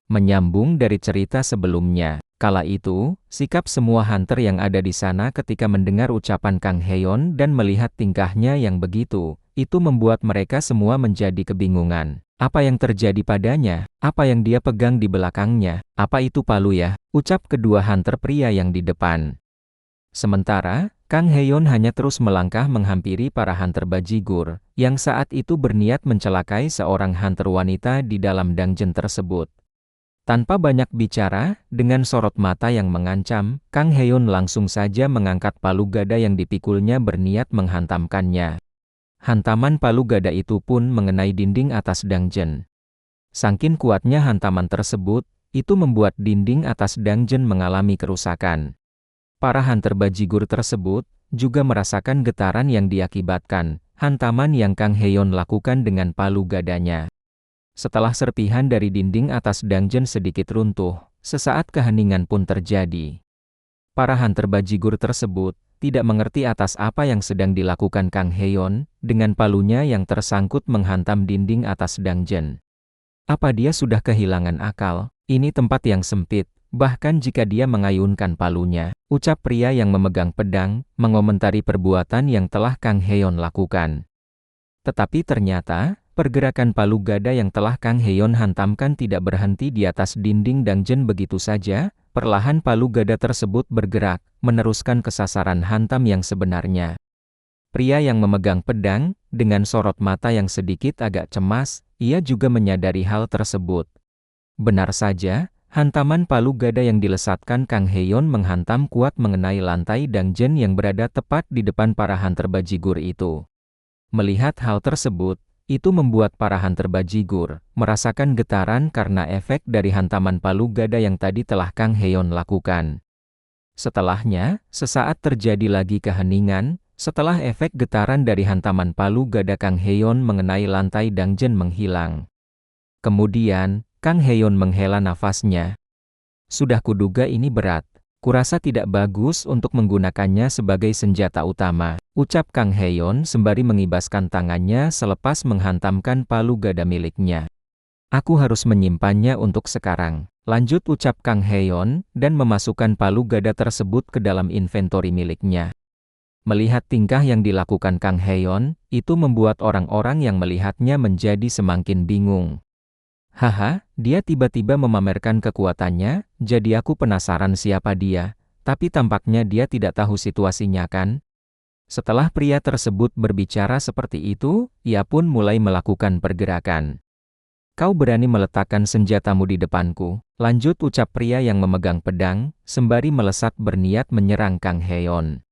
Menyambung dari cerita sebelumnya, kala itu, sikap semua hunter yang ada di sana ketika mendengar ucapan Kang Heon dan melihat tingkahnya yang begitu, itu membuat mereka semua menjadi kebingungan. Apa yang terjadi padanya? Apa yang dia pegang di belakangnya? Apa itu palu ya? Ucap kedua hunter pria yang di depan. Sementara, Kang Heon hanya terus melangkah menghampiri para hunter bajigur, yang saat itu berniat mencelakai seorang hunter wanita di dalam dungeon tersebut. Tanpa banyak bicara, dengan sorot mata yang mengancam, Kang Heon langsung saja mengangkat palu gada yang dipikulnya berniat menghantamkannya. Hantaman palu gada itu pun mengenai dinding atas dungeon. Saking kuatnya hantaman tersebut, itu membuat dinding atas dungeon mengalami kerusakan. Para hunter bajigur tersebut juga merasakan getaran yang diakibatkan hantaman yang Kang Heon lakukan dengan palu gadanya. Setelah serpihan dari dinding atas dungeon sedikit runtuh, sesaat keheningan pun terjadi. Para hunter bajigur tersebut tidak mengerti atas apa yang sedang dilakukan Kang Heon, dengan palunya yang tersangkut menghantam dinding atas dungeon. Apa dia sudah kehilangan akal? Ini tempat yang sempit, bahkan jika dia mengayunkan palunya, ucap pria yang memegang pedang, mengomentari perbuatan yang telah Kang Heon lakukan. Tetapi ternyata, pergerakan palu gada yang telah Kang Heon hantamkan tidak berhenti di atas dinding dungeon begitu saja, perlahan palu gada tersebut bergerak, meneruskan ke sasaran hantam yang sebenarnya. Pria yang memegang pedang, dengan sorot mata yang sedikit agak cemas, ia juga menyadari hal tersebut. Benar saja, hantaman palu gada yang dilesatkan Kang Heon menghantam kuat mengenai lantai dungeon yang berada tepat di depan para hunter bajigur itu. Melihat hal tersebut, itu membuat para hunter bajigur merasakan getaran karena efek dari hantaman palu gada yang tadi telah Kang Heon lakukan. Setelahnya, sesaat terjadi lagi keheningan, setelah efek getaran dari hantaman palu gada Kang Heon mengenai lantai dungeon menghilang. Kemudian, Kang Heon menghela nafasnya. Sudah kuduga ini berat. Kurasa tidak bagus untuk menggunakannya sebagai senjata utama, ucap Kang Heon sembari mengibaskan tangannya selepas menghantamkan palu gada miliknya. Aku harus menyimpannya untuk sekarang, lanjut ucap Kang Heon, dan memasukkan palu gada tersebut ke dalam inventori miliknya. Melihat tingkah yang dilakukan Kang Heon, itu membuat orang-orang yang melihatnya menjadi semakin bingung. Haha, dia tiba-tiba memamerkan kekuatannya, jadi aku penasaran siapa dia, tapi tampaknya dia tidak tahu situasinya kan? Setelah pria tersebut berbicara seperti itu, ia pun mulai melakukan pergerakan. Kau berani meletakkan senjatamu di depanku, lanjut ucap pria yang memegang pedang, sembari melesat berniat menyerang Kang Heon.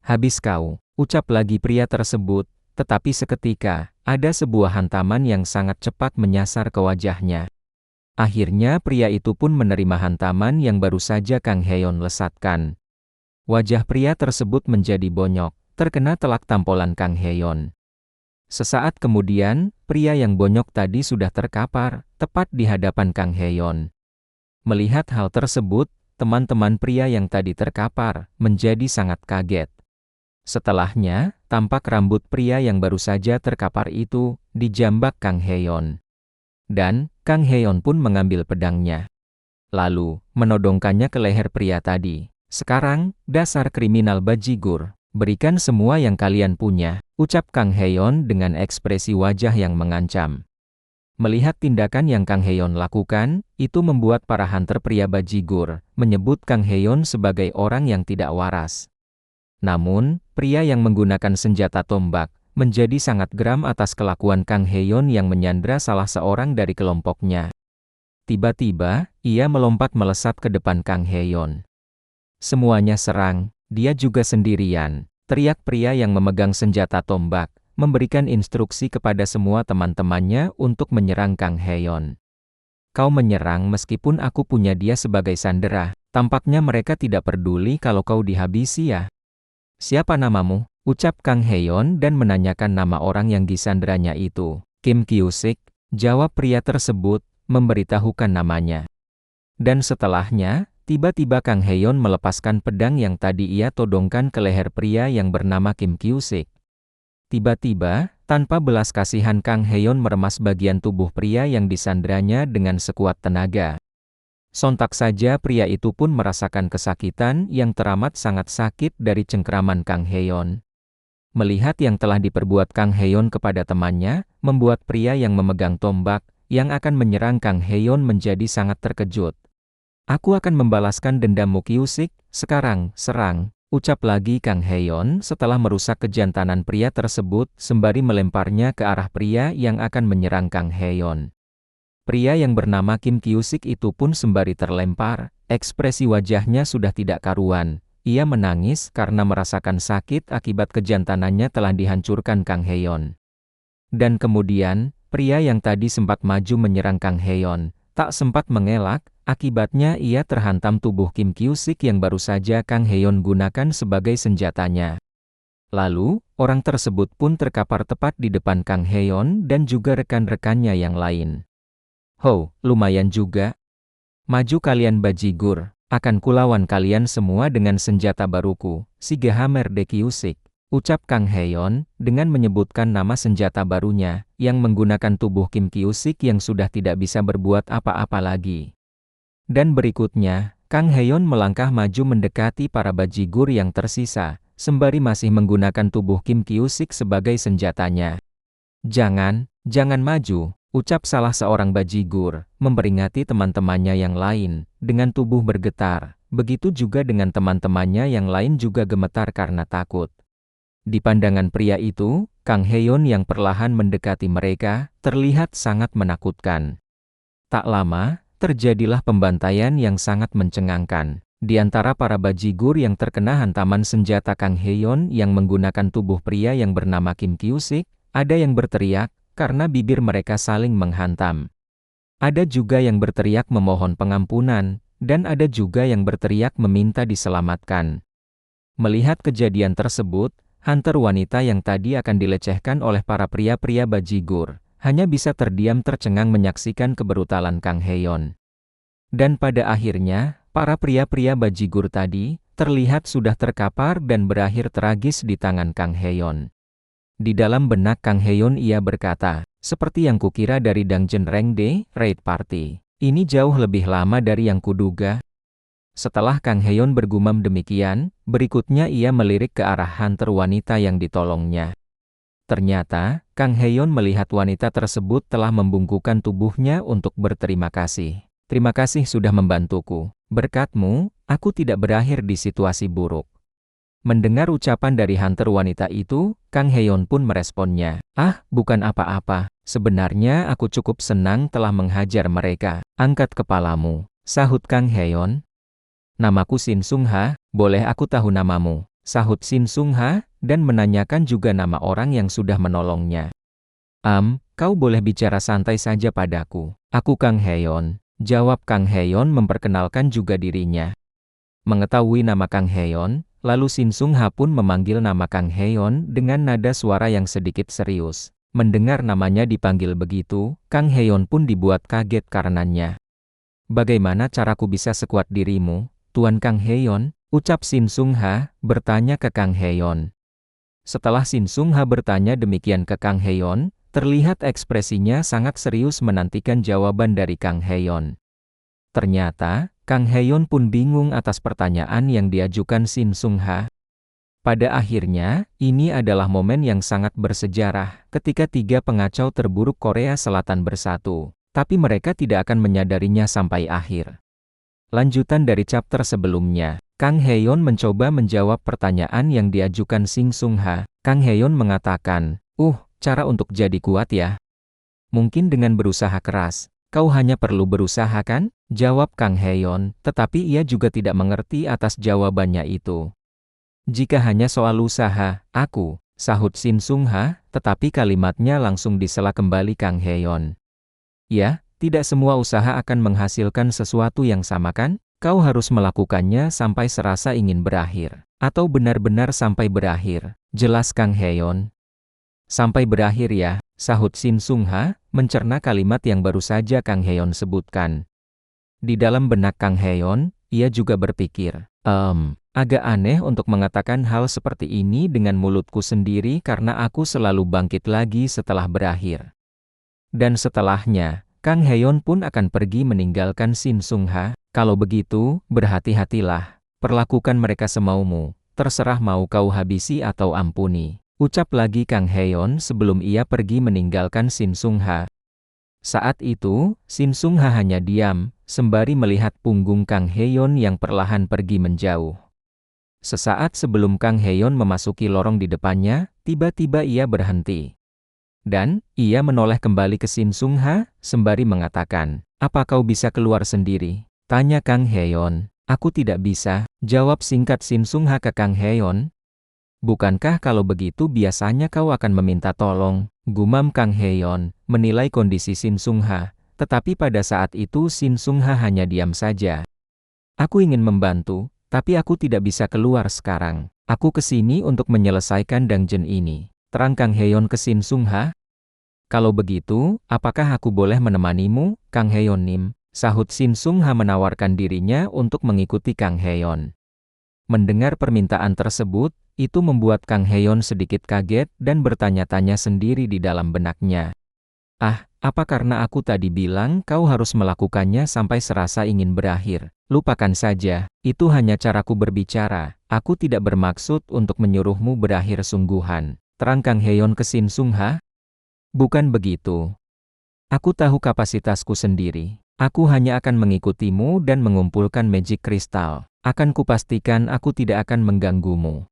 Habis kau, ucap lagi pria tersebut, tetapi seketika, ada sebuah hantaman yang sangat cepat menyasar ke wajahnya. Akhirnya pria itu pun menerima hantaman yang baru saja Kang Heon lesatkan. Wajah pria tersebut menjadi bonyok, terkena telak tampolan Kang Heon. Sesaat kemudian, pria yang bonyok tadi sudah terkapar, tepat di hadapan Kang Heon. Melihat hal tersebut, teman-teman pria yang tadi terkapar, menjadi sangat kaget. Setelahnya, tampak rambut pria yang baru saja terkapar itu, dijambak Kang Heon. Dan, Kang Heon pun mengambil pedangnya. Lalu, menodongkannya ke leher pria tadi. Sekarang, dasar kriminal bajigur, berikan semua yang kalian punya, ucap Kang Heon dengan ekspresi wajah yang mengancam. Melihat tindakan yang Kang Heon lakukan, itu membuat para hunter pria bajigur, menyebut Kang Heon sebagai orang yang tidak waras. Namun, pria yang menggunakan senjata tombak, menjadi sangat geram atas kelakuan Kang Heon yang menyandra salah seorang dari kelompoknya. Tiba-tiba, ia melompat melesat ke depan Kang Heon. Semuanya serang, dia juga sendirian, teriak pria yang memegang senjata tombak, memberikan instruksi kepada semua teman-temannya untuk menyerang Kang Heon. Kau menyerang meskipun aku punya dia sebagai sandera, tampaknya mereka tidak peduli kalau kau dihabisi ya. Siapa namamu? Ucap Kang Heon dan menanyakan nama orang yang disanderanya itu. Kim Kyu-sik, jawab pria tersebut, memberitahukan namanya. Dan setelahnya, tiba-tiba Kang Heon melepaskan pedang yang tadi ia todongkan ke leher pria yang bernama Kim Kyu-sik. Tiba-tiba, tanpa belas kasihan Kang Heon meremas bagian tubuh pria yang disanderanya dengan sekuat tenaga. Sontak saja pria itu pun merasakan kesakitan yang teramat sangat sakit dari cengkeraman Kang Heon. Melihat yang telah diperbuat Kang Heon kepada temannya, membuat pria yang memegang tombak, yang akan menyerang Kang Heon menjadi sangat terkejut. Aku akan membalaskan dendammu Kyusik, sekarang, serang, ucap lagi Kang Heon setelah merusak kejantanan pria tersebut sembari melemparnya ke arah pria yang akan menyerang Kang Heon. Pria yang bernama Kim Kyusik itu pun sembari terlempar, ekspresi wajahnya sudah tidak karuan. Ia menangis karena merasakan sakit akibat kejantanannya telah dihancurkan Kang Heon. Dan kemudian, pria yang tadi sempat maju menyerang Kang Heon, tak sempat mengelak, akibatnya ia terhantam tubuh Kim Kyusik yang baru saja Kang Heon gunakan sebagai senjatanya. Lalu, orang tersebut pun terkapar tepat di depan Kang Heon dan juga rekan-rekannya yang lain. "Ho, lumayan juga. Maju kalian bajigur, akan kulawan kalian semua dengan senjata baruku, Shigehammer de Kyusik," ucap Kang Heon, dengan menyebutkan nama senjata barunya, yang menggunakan tubuh Kim Kyusik yang sudah tidak bisa berbuat apa-apa lagi. Dan berikutnya, Kang Heon melangkah maju mendekati para bajigur yang tersisa, sembari masih menggunakan tubuh Kim Kyusik sebagai senjatanya. Jangan maju," ucap salah seorang bajigur, memperingati teman-temannya yang lain, dengan tubuh bergetar. Begitu juga dengan teman-temannya yang lain juga gemetar karena takut. Di pandangan pria itu, Kang Heon yang perlahan mendekati mereka, terlihat sangat menakutkan. Tak lama, terjadilah pembantaian yang sangat mencengangkan. Di antara para bajigur yang terkena hantaman senjata Kang Heon yang menggunakan tubuh pria yang bernama Kim Kyusik, ada yang berteriak, karena bibir mereka saling menghantam. Ada juga yang berteriak memohon pengampunan, dan ada juga yang berteriak meminta diselamatkan. Melihat kejadian tersebut, hunter wanita yang tadi akan dilecehkan oleh para pria-pria bajigur, hanya bisa terdiam tercengang menyaksikan kebrutalan Kang Heon. Dan pada akhirnya, para pria-pria bajigur tadi, terlihat sudah terkapar dan berakhir tragis di tangan Kang Heon. Di dalam benak Kang Heon ia berkata, "Seperti yang kukira dari Dungeon Rank D, Raid Party. Ini jauh lebih lama dari yang kuduga." Setelah Kang Heon bergumam demikian, berikutnya ia melirik ke arah hunter wanita yang ditolongnya. Ternyata, Kang Heon melihat wanita tersebut telah membungkukkan tubuhnya untuk berterima kasih. "Terima kasih sudah membantuku. Berkatmu, aku tidak berakhir di situasi buruk." Mendengar ucapan dari hunter wanita itu, Kang Heon pun meresponnya, "Ah, bukan apa-apa. Sebenarnya aku cukup senang telah menghajar mereka." "Angkat kepalamu," sahut Kang Heon. "Namaku Shin Sung-ha, boleh aku tahu namamu?" sahut Shin Sung-ha, dan menanyakan juga nama orang yang sudah menolongnya. Kau boleh bicara santai saja padaku. Aku Kang Heon," jawab Kang Heon memperkenalkan juga dirinya. Mengetahui nama Kang Heon, lalu Shin Sung-ha pun memanggil nama Kang Heon dengan nada suara yang sedikit serius. Mendengar namanya dipanggil begitu, Kang Heon pun dibuat kaget karenanya. "Bagaimana caraku bisa sekuat dirimu, Tuan Kang Heon?" ucap Shin Sung-ha, bertanya ke Kang Heon. Setelah Shin Sung-ha bertanya demikian ke Kang Heon, terlihat ekspresinya sangat serius menantikan jawaban dari Kang Heon. Ternyata, Kang Heon pun bingung atas pertanyaan yang diajukan Shin Sung-ha. Pada akhirnya, ini adalah momen yang sangat bersejarah, ketika tiga pengacau terburuk Korea Selatan bersatu. Tapi mereka tidak akan menyadarinya sampai akhir. Lanjutan dari chapter sebelumnya, Kang Heon mencoba menjawab pertanyaan yang diajukan Shin Sung-ha. Kang Heon mengatakan, cara untuk jadi kuat ya? Mungkin dengan berusaha keras. Kau hanya perlu berusaha kan? Jawab Kang Heon, tetapi ia juga tidak mengerti atas jawabannya itu. "Jika hanya soal usaha, sahut Shin Sung-ha, tetapi kalimatnya langsung disela kembali Kang Heon. "Ya, tidak semua usaha akan menghasilkan sesuatu yang sama kan? Kau harus melakukannya sampai serasa ingin berakhir. Atau benar-benar sampai berakhir," jelas Kang Heon. "Sampai berakhir ya," sahut Shin Sung-ha, mencerna kalimat yang baru saja Kang Heon sebutkan. Di dalam benak Kang Heon, ia juga berpikir, agak aneh untuk mengatakan hal seperti ini dengan mulutku sendiri karena aku selalu bangkit lagi setelah berakhir. Dan setelahnya, Kang Heon pun akan pergi meninggalkan Shin Sung-ha. Kalau begitu, berhati-hatilah. Perlakukan mereka semaumu, terserah mau kau habisi atau ampuni. Ucap lagi Kang Heon sebelum ia pergi meninggalkan Shin Sung-ha. Saat itu, Shin Sung-ha hanya diam, sembari melihat punggung Kang Heon yang perlahan pergi menjauh. Sesaat sebelum Kang Heon memasuki lorong di depannya, tiba-tiba ia berhenti. Dan, ia menoleh kembali ke Shin Sung-ha, sembari mengatakan, "Apa kau bisa keluar sendiri?" Tanya Kang Heon. "Aku tidak bisa," jawab singkat Shin Sung-ha ke Kang Heon. "Bukankah kalau begitu biasanya kau akan meminta tolong?" Gumam Kang Heon, menilai kondisi Shin Sung-ha, tetapi pada saat itu Shin Sung-ha hanya diam saja. "Aku ingin membantu, tapi aku tidak bisa keluar sekarang. Aku kesini untuk menyelesaikan dungeon ini," terang Kang Heon ke Shin Sung-ha. "Kalau begitu, apakah aku boleh menemanimu, Kang Heon Nim?" Sahut Shin Sung-ha menawarkan dirinya untuk mengikuti Kang Heon. Mendengar permintaan tersebut, itu membuat Kang Heon sedikit kaget dan bertanya-tanya sendiri di dalam benaknya. "Ah, apa karena aku tadi bilang kau harus melakukannya sampai serasa ingin berakhir? Lupakan saja, itu hanya caraku berbicara, aku tidak bermaksud untuk menyuruhmu berakhir sungguhan," terang Kang Heon ke Shin Sung-ha. "Bukan begitu. Aku tahu kapasitasku sendiri. Aku hanya akan mengikutimu dan mengumpulkan magic crystal. Akan kupastikan aku tidak akan mengganggumu.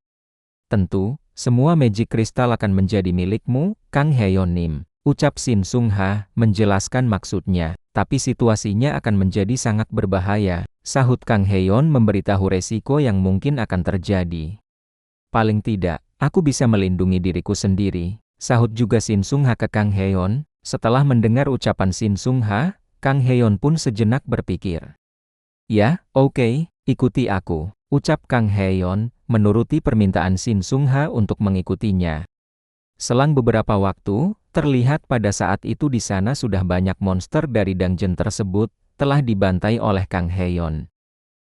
Tentu, semua magic crystal akan menjadi milikmu, Kang Heon Nim," ucap Shin Sung-ha, menjelaskan maksudnya. "Tapi situasinya akan menjadi sangat berbahaya," sahut Kang Heon memberitahu resiko yang mungkin akan terjadi. "Paling tidak, aku bisa melindungi diriku sendiri," sahut juga Shin Sung-ha ke Kang Heon. Setelah mendengar ucapan Shin Sung-ha, Kang Heon pun sejenak berpikir. "Ya, oke, ikuti aku," ucap Kang Heon, menuruti permintaan Shin Sung-ha untuk mengikutinya. Selang beberapa waktu, terlihat pada saat itu di sana sudah banyak monster dari dungeon tersebut, telah dibantai oleh Kang Heon.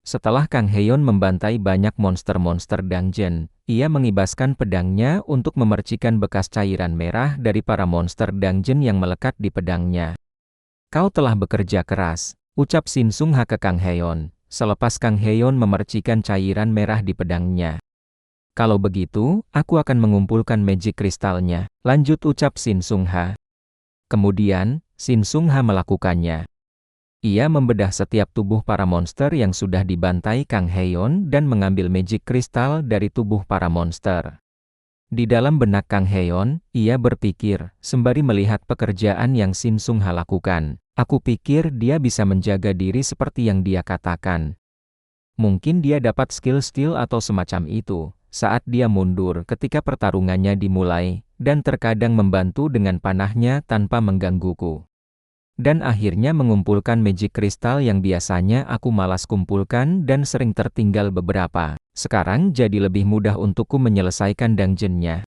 Setelah Kang Heon membantai banyak monster-monster dungeon, ia mengibaskan pedangnya untuk memercikan bekas cairan merah dari para monster dungeon yang melekat di pedangnya. "Kau telah bekerja keras," ucap Shin Sung-ha ke Kang Heon, selepas Kang Heon memercikan cairan merah di pedangnya. "Kalau begitu, aku akan mengumpulkan magic kristalnya," lanjut ucap Shin Sung-ha. Kemudian, Shin Sung-ha melakukannya. Ia membedah setiap tubuh para monster yang sudah dibantai Kang Heon dan mengambil magic kristal dari tubuh para monster. Di dalam benak Kang Heon, ia berpikir, sembari melihat pekerjaan yang Shin Sung-ha lakukan. "Aku pikir dia bisa menjaga diri seperti yang dia katakan. Mungkin dia dapat skill-skill atau semacam itu, saat dia mundur ketika pertarungannya dimulai, dan terkadang membantu dengan panahnya tanpa menggangguku. Dan akhirnya mengumpulkan magic kristal yang biasanya aku malas kumpulkan dan sering tertinggal beberapa. Sekarang jadi lebih mudah untukku menyelesaikan dungeon-nya."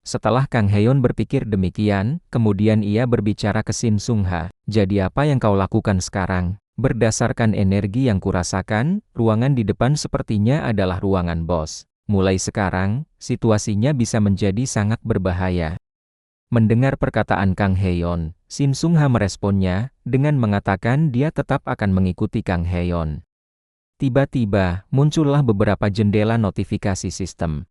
Setelah Kang Heon berpikir demikian, kemudian ia berbicara ke Shin Sung-ha. "Jadi apa yang kau lakukan sekarang? Berdasarkan energi yang kurasakan, ruangan di depan sepertinya adalah ruangan bos. Mulai sekarang, situasinya bisa menjadi sangat berbahaya." Mendengar perkataan Kang Heon, Shin Sung-ha meresponnya, dengan mengatakan dia tetap akan mengikuti Kang Heon. Tiba-tiba, muncullah beberapa jendela notifikasi sistem.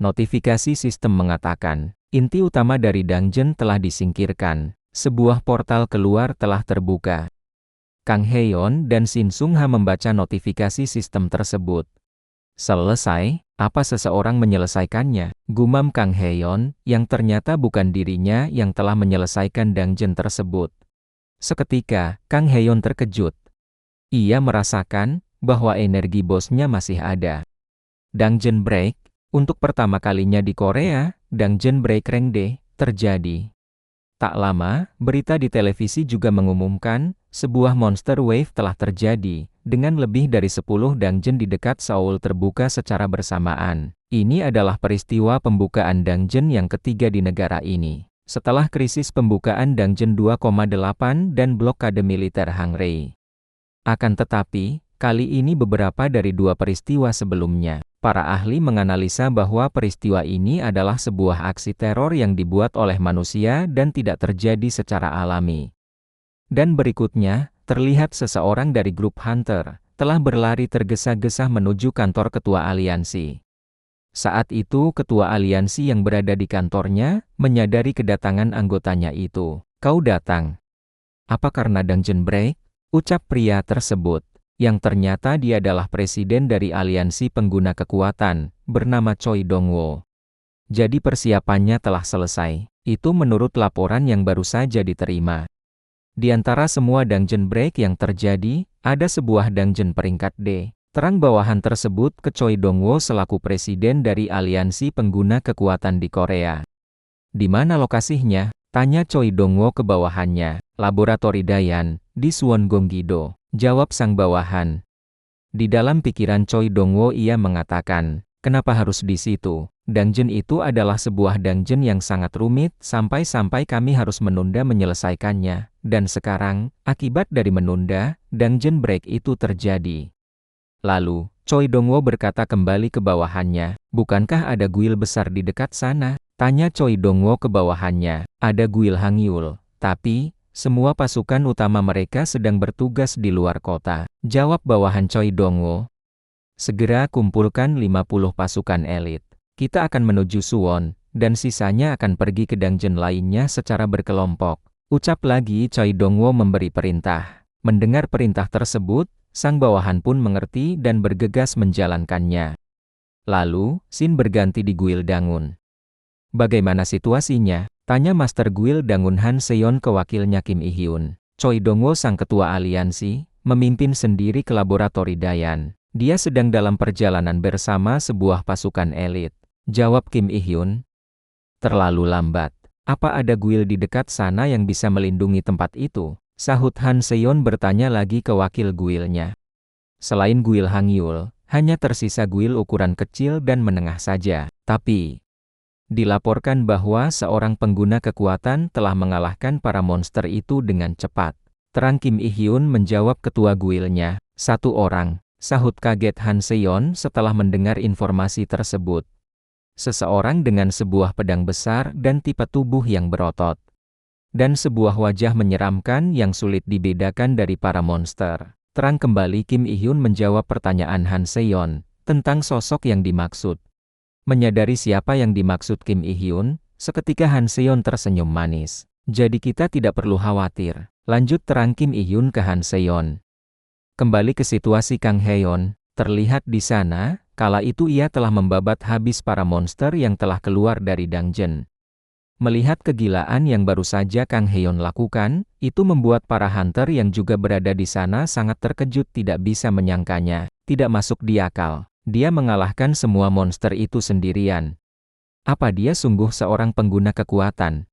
Notifikasi sistem mengatakan, inti utama dari dungeon telah disingkirkan, sebuah portal keluar telah terbuka. Kang Heon dan Shin Sung-ha membaca notifikasi sistem tersebut. "Selesai, apa seseorang menyelesaikannya?" Gumam Kang Heon, yang ternyata bukan dirinya yang telah menyelesaikan dungeon tersebut. Seketika, Kang Heon terkejut. Ia merasakan bahwa energi bosnya masih ada. Dungeon Break. Untuk pertama kalinya di Korea, Dungeon Break Rank D terjadi. Tak lama, berita di televisi juga mengumumkan, sebuah monster wave telah terjadi, dengan lebih dari 10 dungeon di dekat Seoul terbuka secara bersamaan. Ini adalah peristiwa pembukaan dungeon yang ketiga di negara ini, setelah krisis pembukaan Dungeon 2,8 dan blokade militer Hangzhou. Akan tetapi, kali ini beberapa dari dua peristiwa sebelumnya. Para ahli menganalisa bahwa peristiwa ini adalah sebuah aksi teror yang dibuat oleh manusia dan tidak terjadi secara alami. Dan berikutnya, terlihat seseorang dari grup Hunter telah berlari tergesa-gesa menuju kantor ketua aliansi. Saat itu ketua aliansi yang berada di kantornya menyadari kedatangan anggotanya itu. "Kau datang. Apa karena Dungeon Break?" ucap pria tersebut, yang ternyata dia adalah presiden dari aliansi pengguna kekuatan, bernama Choi Dongwo. Jadi persiapannya telah selesai. Itu menurut laporan yang baru saja diterima. Di antara semua dungeon break yang terjadi, ada sebuah dungeon peringkat D. Terang bawahan tersebut ke Choi Dongwo selaku presiden dari aliansi pengguna kekuatan di Korea. "Di mana lokasinya?" tanya Choi Dongwo ke bawahannya. "Laboratori Dayan, di Suwon Gonggido," jawab sang bawahan. Di dalam pikiran Choi Dongwo ia mengatakan, "Kenapa harus di situ? Dungeon itu adalah sebuah dungeon yang sangat rumit, sampai-sampai kami harus menunda menyelesaikannya. Dan sekarang, akibat dari menunda, dungeon break itu terjadi." Lalu, Choi Dongwo berkata kembali ke bawahannya, "Bukankah ada guil besar di dekat sana?" tanya Choi Dongwo ke bawahannya. "Ada guil Hangyul, tapi semua pasukan utama mereka sedang bertugas di luar kota," jawab bawahan Choi Dongwo. "Segera kumpulkan 50 pasukan elit. Kita akan menuju Suwon, dan sisanya akan pergi ke dungeon lainnya secara berkelompok," ucap lagi Choi Dongwo memberi perintah. Mendengar perintah tersebut, sang bawahan pun mengerti dan bergegas menjalankannya. Lalu, scene berganti di guil Dangun. "Bagaimana situasinya?" tanya Master Guild Dangun Han Seon ke wakilnya Kim I-hyun. Choi Dongwo sang ketua aliansi, memimpin sendiri ke laboratori Dayan. "Dia sedang dalam perjalanan bersama sebuah pasukan elit," jawab Kim I-hyun. "Terlalu lambat. Apa ada guil di dekat sana yang bisa melindungi tempat itu?" sahut Han Seon bertanya lagi ke wakil guilnya. "Selain guil Hangyul, hanya tersisa guil ukuran kecil dan menengah saja. Tapi dilaporkan bahwa seorang pengguna kekuatan telah mengalahkan para monster itu dengan cepat," terang Kim I-hyun menjawab ketua guilnya. "Satu orang," sahut kaget Han Seon setelah mendengar informasi tersebut. "Seseorang dengan sebuah pedang besar dan tipe tubuh yang berotot. Dan sebuah wajah menyeramkan yang sulit dibedakan dari para monster," terang kembali Kim I-hyun menjawab pertanyaan Han Seon tentang sosok yang dimaksud. Menyadari siapa yang dimaksud Kim I-hyun, seketika Han Seon tersenyum manis. "Jadi kita tidak perlu khawatir," lanjut terang Kim I-hyun ke Han Seon. Kembali ke situasi Kang Heon, terlihat di sana, kala itu ia telah membabat habis para monster yang telah keluar dari dungeon. Melihat kegilaan yang baru saja Kang Heon lakukan, itu membuat para hunter yang juga berada di sana sangat terkejut, tidak bisa menyangkanya, tidak masuk di akal. Dia mengalahkan semua monster itu sendirian. Apa dia sungguh seorang pengguna kekuatan?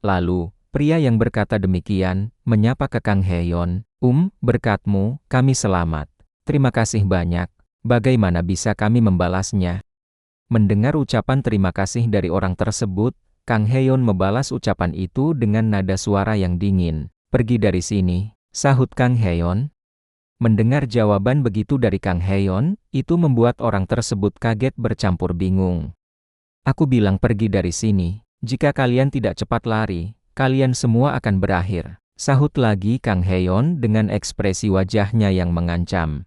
Lalu, pria yang berkata demikian, menyapa ke Kang Heon, "Berkatmu, kami selamat. Terima kasih banyak. Bagaimana bisa kami membalasnya?" Mendengar ucapan terima kasih dari orang tersebut, Kang Heon membalas ucapan itu dengan nada suara yang dingin. "Pergi dari sini," sahut Kang Heon. Mendengar jawaban begitu dari Kang Heon, itu membuat orang tersebut kaget bercampur bingung. "Aku bilang pergi dari sini. Jika kalian tidak cepat lari, kalian semua akan berakhir," sahut lagi Kang Heon dengan ekspresi wajahnya yang mengancam.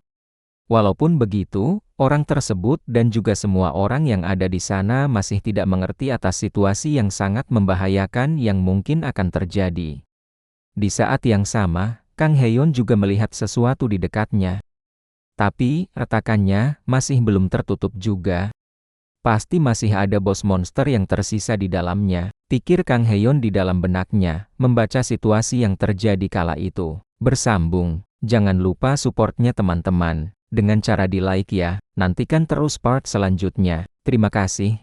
Walaupun begitu, orang tersebut dan juga semua orang yang ada di sana masih tidak mengerti atas situasi yang sangat membahayakan yang mungkin akan terjadi. Di saat yang sama, Kang Heon juga melihat sesuatu di dekatnya. Tapi, retakannya masih belum tertutup juga. Pasti masih ada bos monster yang tersisa di dalamnya, pikir Kang Heon di dalam benaknya, membaca situasi yang terjadi kala itu. Bersambung, jangan lupa supportnya teman-teman, dengan cara di like ya, nantikan terus part selanjutnya. Terima kasih.